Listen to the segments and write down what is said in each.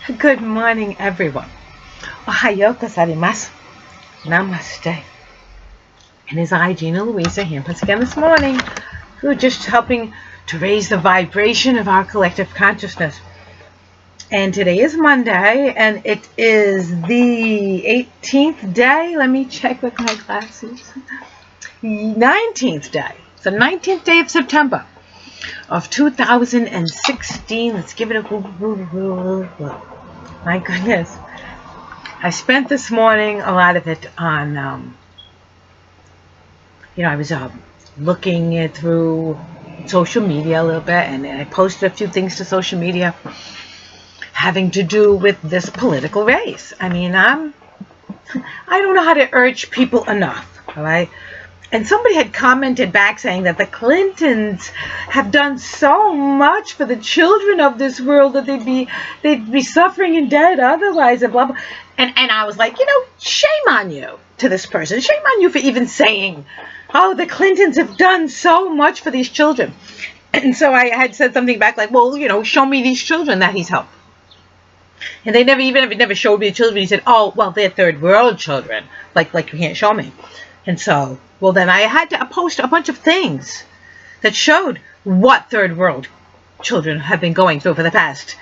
Good morning, everyone. Ohayo gozaimasu. Namaste. And it's I, Gina Louisa, here once again this morning. We're just helping to raise the vibration of our collective consciousness. And today is Monday, and it is the 18th day. Let me check with my glasses. 19th day. It's the 19th day of September of 2016. Let's give it a woo. My goodness. I spent this morning a lot of it on, I was looking through social media a little bit, and I posted a few things to social media having to do with this political race. I mean, I don't know how to urge people enough, all right? And somebody had commented back saying that the Clintons have done so much for the children of this world that they'd be suffering and dead otherwise, and blah blah. And I was like, shame on you, to this person. Shame on you for even saying, oh, the Clintons have done so much for these children. And so I had said something back like, well, show me these children that he's helped. And they never showed me the children. He said, oh, well, they're third world children. Like you can't show me. And so, well, then I had to post a bunch of things that showed what third world children have been going through for the past,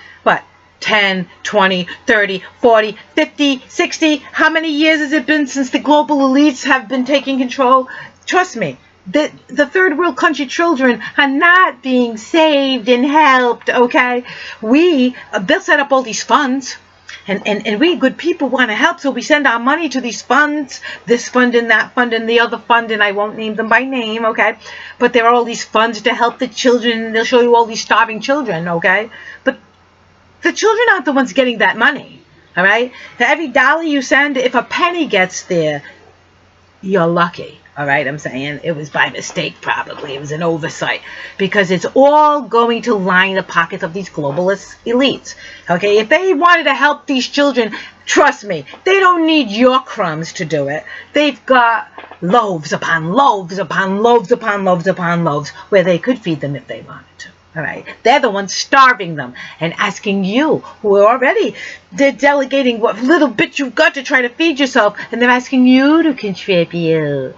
10, 20, 30, 40, 50, 60, how many years has it been since the global elites have been taking control? Trust me, the third world country children are not being saved and helped, okay? They'll set up all these funds. And we good people want to help, so we send our money to these funds, this fund and that fund and the other fund, and I won't name them by name, okay? But there are all these funds to help the children, and they'll show you all these starving children, okay? But the children aren't the ones getting that money, all right? For every dollar you send, if a penny gets there, you're lucky. All right, I'm saying it was by mistake, probably. It was an oversight, because it's all going to line the pockets of these globalist elites. Okay, if they wanted to help these children, trust me, they don't need your crumbs to do it. They've got loaves upon loaves upon loaves upon loaves upon loaves where they could feed them if they wanted to. All right, they're the ones starving them and asking you, who are already, they're delegating what little bit you've got to try to feed yourself, and they're asking you to contribute.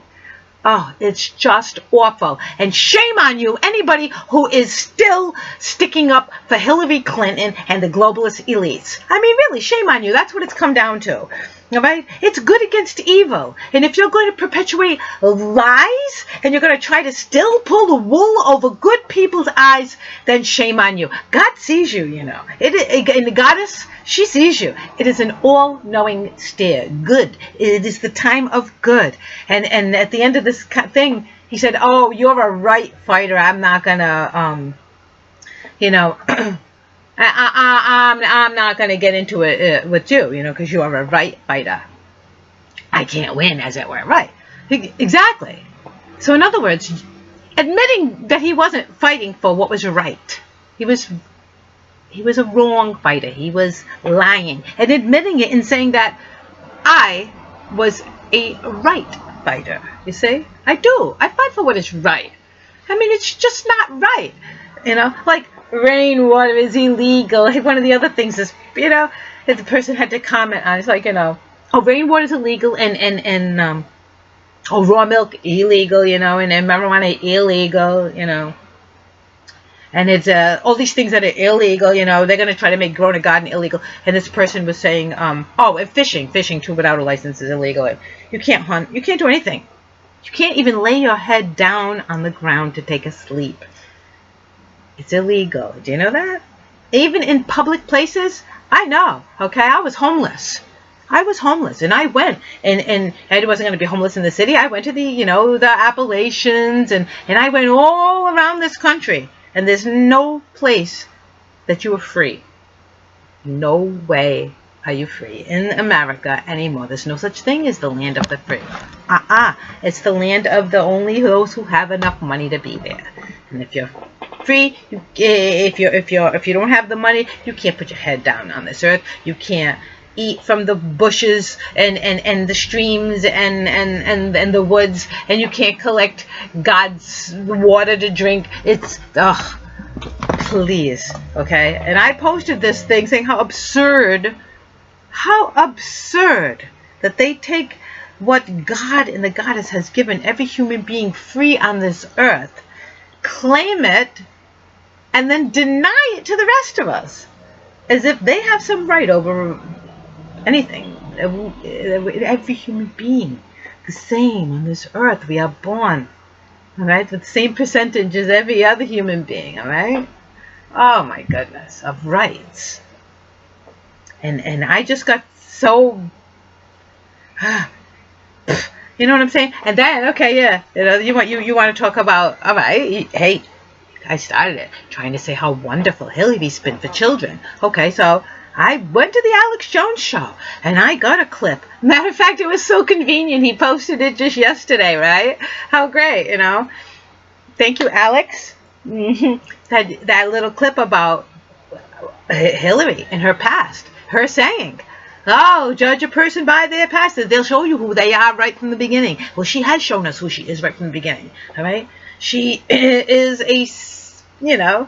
Oh, it's just awful. And shame on you, anybody who is still sticking up for Hillary Clinton and the globalist elites. I mean, really, shame on you. That's what it's come down to. All right? It's good against evil. And if you're going to perpetuate lies and you're going to try to still pull the wool over good people's eyes, then shame on you. God sees you, And the goddess, she sees you. It is an all-knowing stare. Good. It is the time of good. And at the end of this thing, he said, oh, you're a right fighter. I'm not going to, I'm not going to get into it with you, because you are a right fighter. I can't win, as it were. Right. Exactly. So in other words, admitting that he wasn't fighting for what was right. He was a wrong fighter. He was lying. And admitting it and saying that I was a right fighter. You see? I do. I fight for what is right. I mean, it's just not right. Like, rainwater is illegal. Like, one of the other things is, that the person had to comment on. It's like, oh, rainwater is illegal, and raw milk illegal, and marijuana illegal, and it's all these things that are illegal, they're going to try to make growing a garden illegal. And this person was saying, and fishing too without a license is illegal. You can't hunt. You can't do anything. You can't even lay your head down on the ground to take a sleep. It's illegal. Do you know that? Even in public places, I know. Okay, I was homeless. And I went, and I wasn't going to be homeless in the city. I went to the, the Appalachians, and I went all around this country. And there's no place that you are free. No way are you free in America anymore. There's no such thing as the land of the free. It's the land of only those who have enough money to be there. And if you're free, if you don't have the money, you can't put your head down on this earth. You can't eat from the bushes and the streams and the woods, and you can't collect God's water to drink. It's Please, okay? And I posted this thing saying how absurd that they take what God and the Goddess has given every human being free on this earth, claim it, and then deny it to the rest of us, as if they have some right over anything. Every human being, the same on this earth. We are born, all right, with the same percentage as every other human being, all right? Oh my goodness, of rights. And I just got so, you know what I'm saying? And then, okay, yeah, you want to talk about, all right, hey, I started it trying to say how wonderful Hillary's been for children. Okay, so I went to the Alex Jones show and I got a clip. Matter of fact, it was so convenient. He posted it just yesterday, right? How great, you know? Thank you, Alex. That little clip about Hillary and her past, her saying, oh, judge a person by their past. They'll show you who they are right from the beginning. Well, she has shown us who she is right from the beginning. All right? She is a, you know,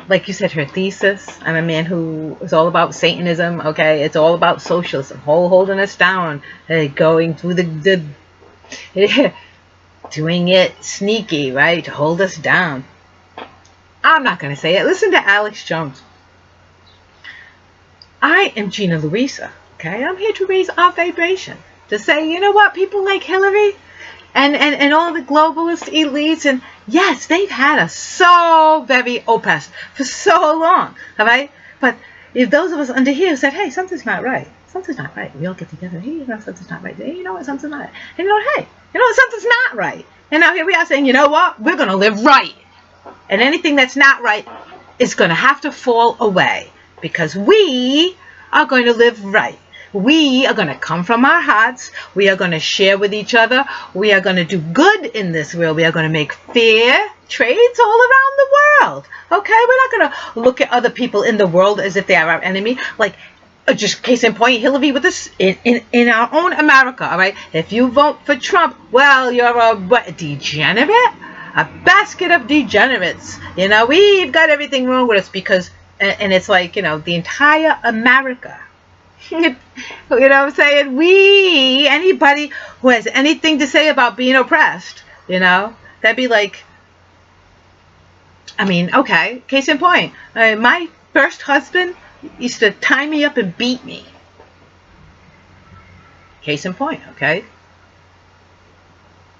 like you said, her thesis. I'm a man who is all about Satanism. Okay? It's all about socialism, holding us down, going through the doing it sneaky, right, to hold us down. I'm not going to say it. Listen to Alex Jones. I am Gina Louisa, okay? I'm here to raise our vibration, to say, you know what, people like Hillary and all the globalist elites, and yes, they've had us so very oppressed for so long, all right? But if those of us under here said, hey, something's not right, something's not right, we all get together, hey, you know, something's not right, hey, you know what, something's not right, and you know what, hey, you know what, something's not right, and now here we are saying, you know what, we're going to live right, and anything that's not right is going to have to fall away, because we are going to live right. We are going to come from our hearts. We are going to share with each other. We are going to do good in this world. We are going to make fair trades all around the world. Okay? We're not going to look at other people in the world as if they are our enemy. Like, just case in point, Hillary with us in our own America. All right? If you vote for Trump, well, you're a degenerate? A basket of degenerates. You know, we've got everything wrong with us because, and it's like, you know, the entire America. You know what I'm saying? Anybody who has anything to say about being oppressed, you know, that'd be like, I mean, okay, case in point. My first husband used to tie me up and beat me. Case in point, okay?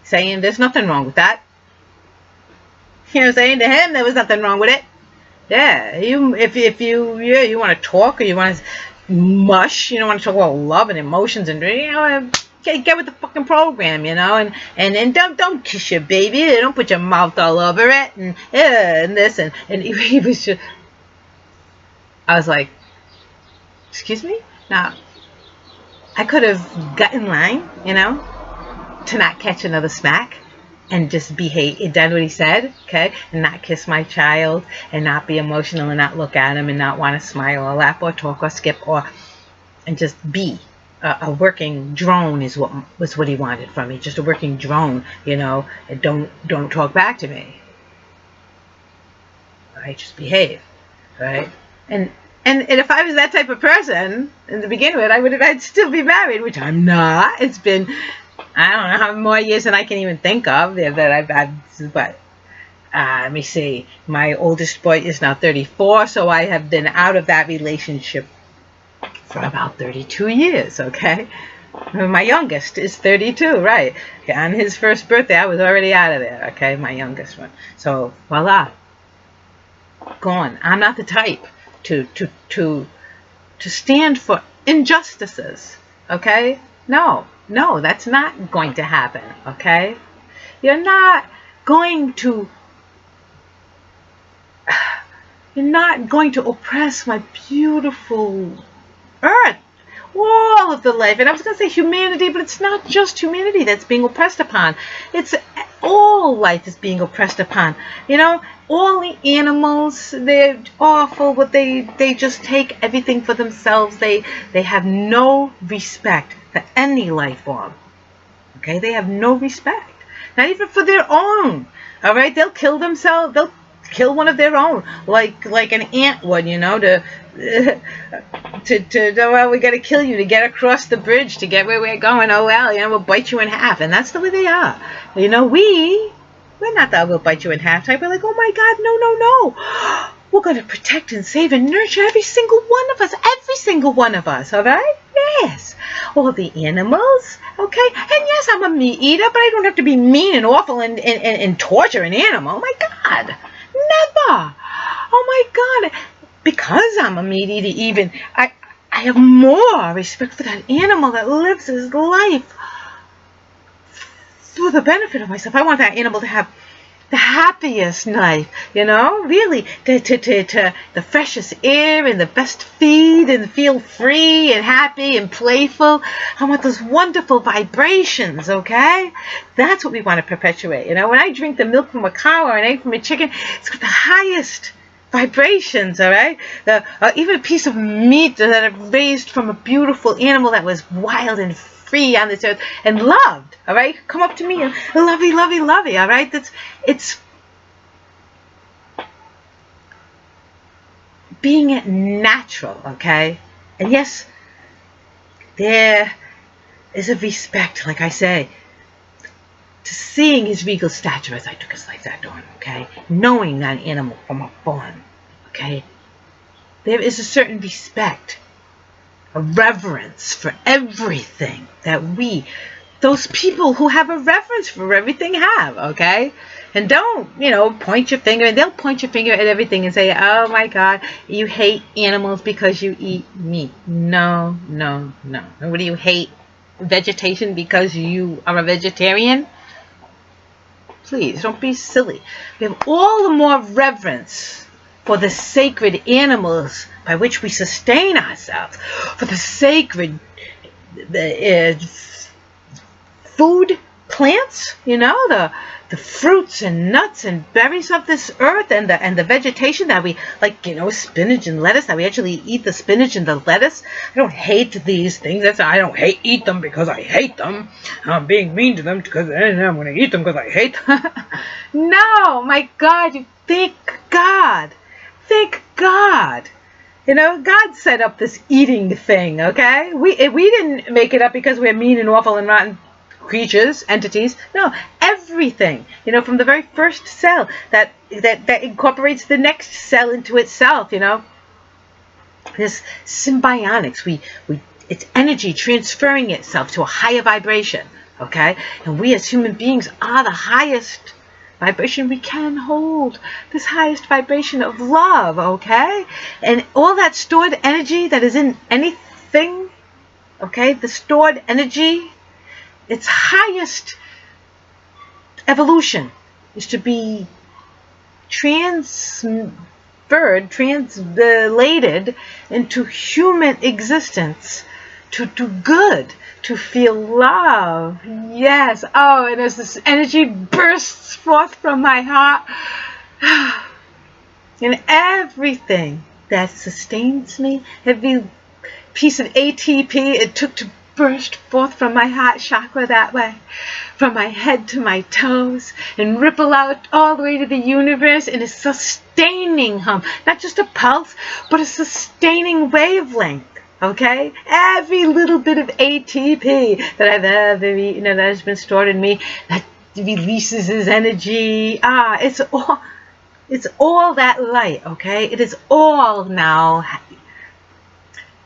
Saying there's nothing wrong with that. You know what I'm saying? To him, there was nothing wrong with it. Yeah, if you want to talk or you want to mush, you don't want to talk about love and emotions and, you know, get with the fucking program, you know, and don't kiss your baby, don't put your mouth all over it, and this, and he was just, I was like, excuse me? Now, I could have got in line, you know, to not catch another smack. And just behave, done what he said, okay? And not kiss my child, and not be emotional, and not look at him, and not want to smile or laugh or talk or skip, and just be a working drone is what he wanted from me. Just a working drone, you know. And don't talk back to me. All right, just behave, right? And if I was that type of person in the beginning with, I'd still be married, which I'm not. It's been, I don't know how many more years than I can even think of that I've had, but let me see. My oldest boy is now 34, so I have been out of that relationship for about 32 years, okay? My youngest is 32, right? Okay, on his first birthday, I was already out of there, okay? My youngest one. So, voila. Gone. I'm not the type to stand for injustices, okay? No, that's not going to happen, okay? You're not going to oppress my beautiful earth, all of the life. And I was going to say humanity, but it's not just humanity that's being oppressed upon. It's all life is being oppressed upon. You know, all the animals, they're awful, but they just take everything for themselves. They have no respect for any life form. Okay, they have no respect, not even for their own. All right, they'll kill themselves. They'll kill one of their own, like an ant would, you know, well, we got to kill you to get across the bridge to get where we're going. Oh well, you know, we'll bite you in half, and that's the way they are. You know, we're not that we'll bite you in half type. We're like, oh my God, no, no, no. We're going to protect and save and nurture every single one of us. Every single one of us, all right? Yes. All the animals, okay? And yes, I'm a meat eater, but I don't have to be mean and awful and torture an animal. Oh my God. Never. Oh my God. Because I'm a meat eater even, I have more respect for that animal that lives his life for the benefit of myself. I want that animal to have the happiest life, you know, really, to the freshest air and the best feed and feel free and happy and playful. I want those wonderful vibrations, okay? That's what we want to perpetuate. You know, when I drink the milk from a cow or an egg from a chicken, it's got the highest vibrations, all right? Even a piece of meat that I've raised from a beautiful animal that was wild and free on this earth and loved, all right? Come up to me and lovey, lovey, lovey, all right? It's being it natural, okay? And yes, there is a respect, like I say, to seeing his regal stature as I took his life that dawn, okay? Knowing that animal from afar, okay? There is a certain respect, a reverence for everything that those people who have a reverence for everything have, okay? And don't, you know, point your finger, and they'll point your finger at everything and say, oh my God, you hate animals because you eat meat. No, no, no. And what do you hate? Vegetation because you are a vegetarian? Please, don't be silly. We have all the more reverence for the sacred animals by which we sustain ourselves, for the sacred food plants, you know, the fruits and nuts and berries of this earth, and the vegetation that we, like, you know, spinach and lettuce, that we actually eat the spinach and the lettuce. I don't hate these things. I don't eat them because I hate them. I'm being mean to them because I'm going to eat them because I hate them. No, my God, you thank God. Thank God. You know, God set up this eating thing, okay? We didn't make it up because we're mean and awful and rotten creatures, entities. No, everything, you know, from the very first cell that incorporates the next cell into itself, you know. This symbiotics, it's energy transferring itself to a higher vibration, okay? And we as human beings are the highest vibration we can hold, this highest vibration of love, okay? And all that stored energy that is in anything, okay, the stored energy, its highest evolution is to be translated into human existence, to do good, to feel love. Yes. Oh, and as this energy bursts forth from my heart, and everything that sustains me, every piece of ATP it took to burst forth from my heart chakra that way, from my head to my toes, and ripple out all the way to the universe in a sustaining hum, not just a pulse, but a sustaining wavelength. Okay, every little bit of ATP that I've ever eaten and that has been stored in me, that releases his energy. It's all that light. Okay, it is all now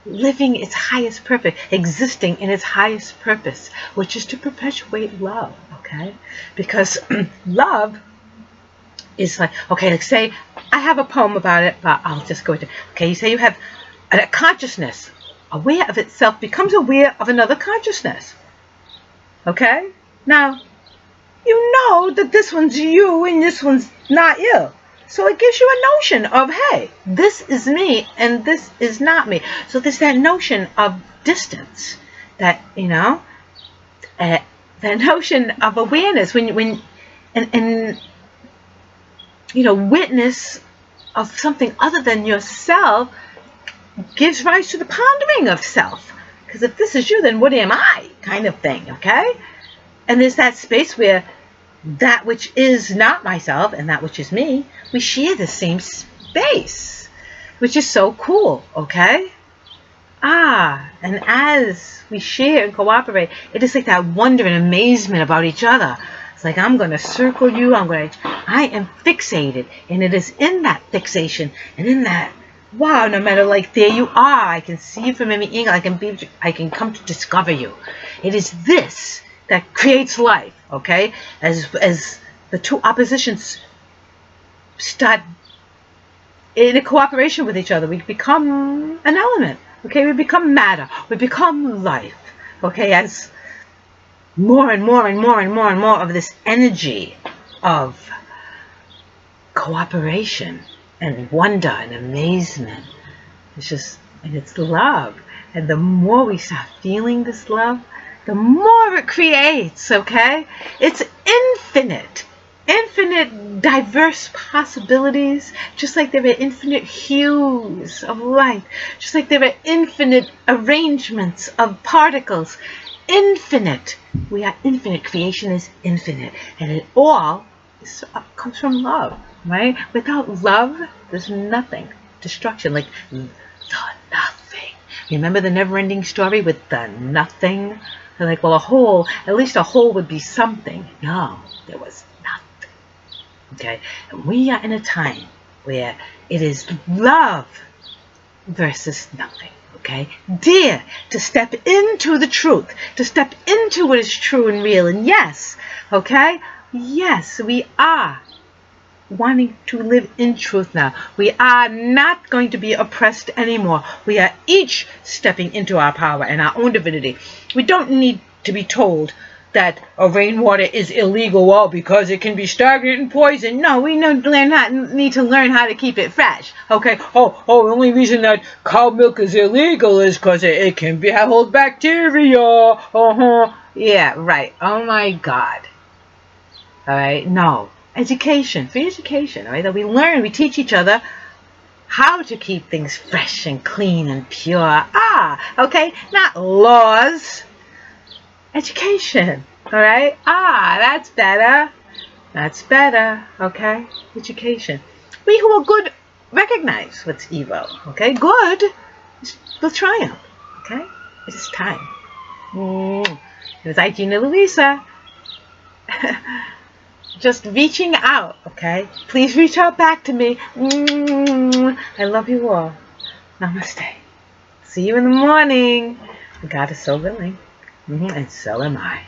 living its highest purpose, existing in its highest purpose, which is to perpetuate love. Okay, because love is like, okay, like say I have a poem about it, but I'll just go into. Okay, you say you have a consciousness aware of itself becomes aware of another consciousness. Okay? Now, you know that this one's you and this one's not you. So it gives you a notion of, hey, this is me and this is not me. So there's that notion of distance, that, you know, that notion of awareness when you know, witness of something other than yourself gives rise to the pondering of self. Because if this is you, then what am I? Kind of thing, okay? And there's that space where that which is not myself and that which is me, we share the same space, which is so cool, okay? And as we share and cooperate, it is like that wonder and amazement about each other. It's like, I'm going to circle you, I am fixated, and it is in that fixation and in that, wow, no matter, like, there you are, I can see you from every angle, I can come to discover you. It is this that creates life, okay? As the two oppositions start in a cooperation with each other, we become an element, okay? We become matter, we become life, okay? As more and more and more and more and more of this energy of cooperation and wonder and amazement, and it's love. And the more we start feeling this love, the more it creates, okay? It's infinite diverse possibilities, just like there are infinite hues of light, just like there are infinite arrangements of particles. Infinite. We are infinite. Creation is infinite. And it all comes from love, right? Without love, there's nothing. Destruction, like the nothing. Remember the never-ending story with the nothing? They're like, well, at least a whole would be something. No, there was nothing. Okay? And we are in a time where it is love versus nothing. Okay? Dare to step into the truth, to step into what is true and real. And yes, okay? Yes, we are wanting to live in truth now. We are not going to be oppressed anymore. We are each stepping into our power and our own divinity. We don't need to be told that rainwater is illegal because it can be stagnant and poison. No, we need to learn how to keep it fresh. Okay? The only reason that cow milk is illegal is because it can hold bacteria. Yeah, right. Oh my God. All right? No. Education, free education, all right? That we learn, we teach each other how to keep things fresh and clean and pure. Okay? Not laws. Education, all right? That's better. That's better, okay? Education. We who are good recognize what's evil, okay? Good will triumph, okay? It is time. It was I, Gina Louisa. Just reaching out, okay? Please reach out back to me. I love you all. Namaste. See you in the morning. God is so willing. And so am I.